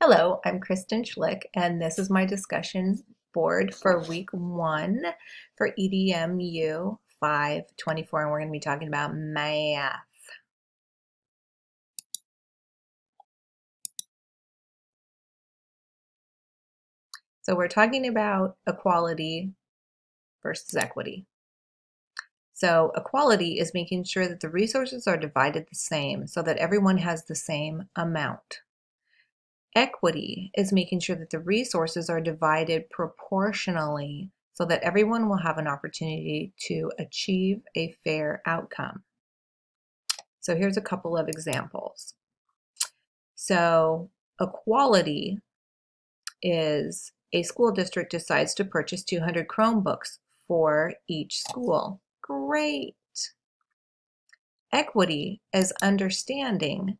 Hello, I'm Kristen Schlick, and this is my discussion board for week 1 for edmu 524, and we're going to be talking about math. So we're talking about equality versus equity. So equality is making sure that the resources are divided the same so that everyone has the same amount. Equity is making sure that the resources are divided proportionally so that everyone will have an opportunity to achieve a fair outcome. So here's a couple of examples. So equality is a school district decides to purchase 200 Chromebooks for each school. Great. Equity is understanding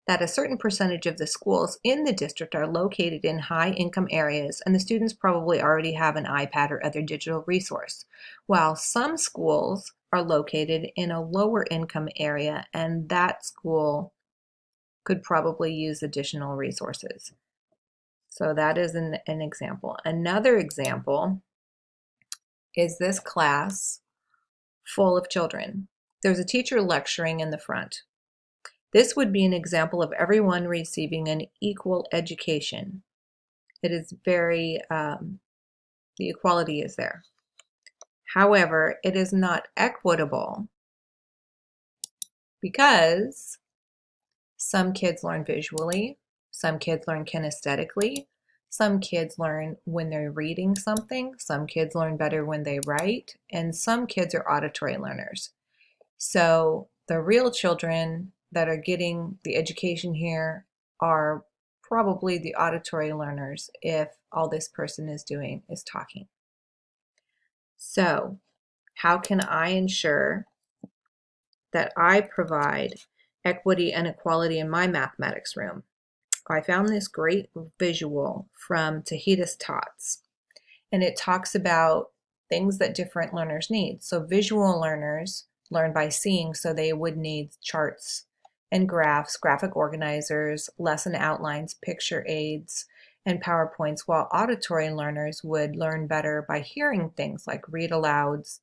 that a certain percentage of the schools in the district are located in high-income areas, and the students probably already have an iPad or other digital resource, while some schools are located in a lower-income area, and that school could probably use additional resources. So that is an example. Another example is this class full of children. There's a teacher lecturing in the front. This would be an example of everyone receiving an equal education. It is very, the equality is there. However, it is not equitable because some kids learn visually, some kids learn kinesthetically, some kids learn when they're reading something, some kids learn better when they write, and some kids are auditory learners. So the real children that are getting the education here are probably the auditory learners if all this person is doing is talking. So how can I ensure that I provide equity and equality in my mathematics room? I found this great visual from Tahitis Tots, and it talks about things that different learners need. So visual learners learn by seeing, so they would need charts and graphs, graphic organizers, lesson outlines, picture aids, and PowerPoints, while auditory learners would learn better by hearing things like read alouds,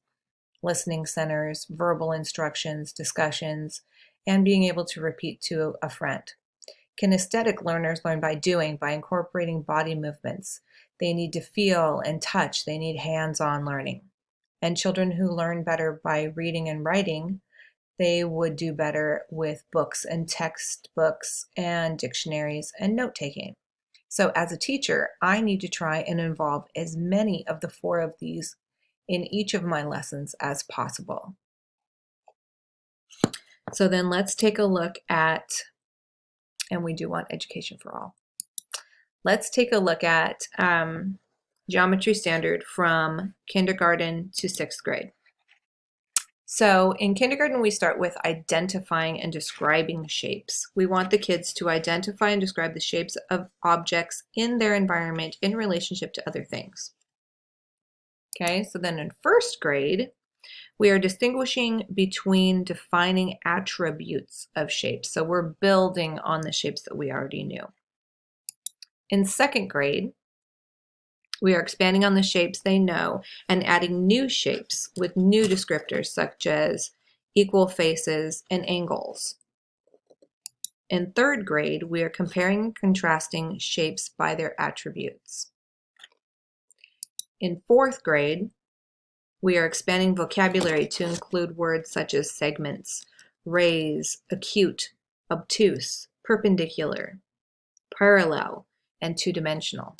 listening centers, verbal instructions, discussions, and being able to repeat to a friend. Kinesthetic learners learn by doing, by incorporating body movements. They need to feel and touch. They need hands-on learning. And children who learn better by reading and writing, they would do better with books and textbooks and dictionaries and note-taking. So as a teacher, I need to try and involve as many of the 4 of these in each of my lessons as possible. So then let's take a look at, and we do want education for all. Let's take a look at geometry standard from kindergarten to 6th grade. So in kindergarten, we start with identifying and describing shapes. We want the kids to identify and describe the shapes of objects in their environment in relationship to other things. Okay, so then in 1st grade, we are distinguishing between defining attributes of shapes. So we're building on the shapes that we already knew. In 2nd grade, we are expanding on the shapes they know and adding new shapes with new descriptors such as equal faces and angles. In 3rd grade, we are comparing and contrasting shapes by their attributes. In 4th grade, we are expanding vocabulary to include words such as segments, rays, acute, obtuse, perpendicular, parallel, and two-dimensional.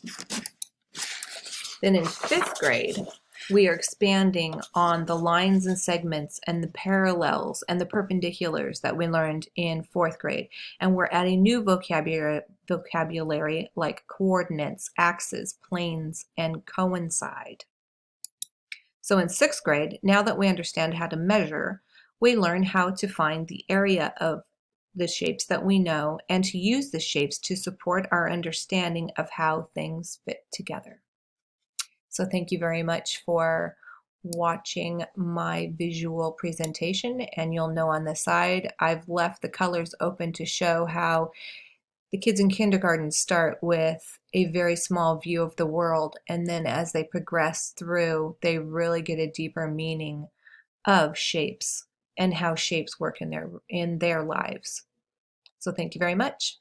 Then in 5th grade, we are expanding on the lines and segments and the parallels and the perpendiculars that we learned in 4th grade. And we're adding new vocabulary like coordinates, axes, planes, and coincide. So in 6th grade, now that we understand how to measure, we learn how to find the area of the shapes that we know and to use the shapes to support our understanding of how things fit together. So thank you very much for watching my visual presentation, and you'll know on the side I've left the colors open to show how The kids in kindergarten start with a very small view of the world, and then as they progress through, they really get a deeper meaning of shapes and how shapes work in their lives. So thank you very much.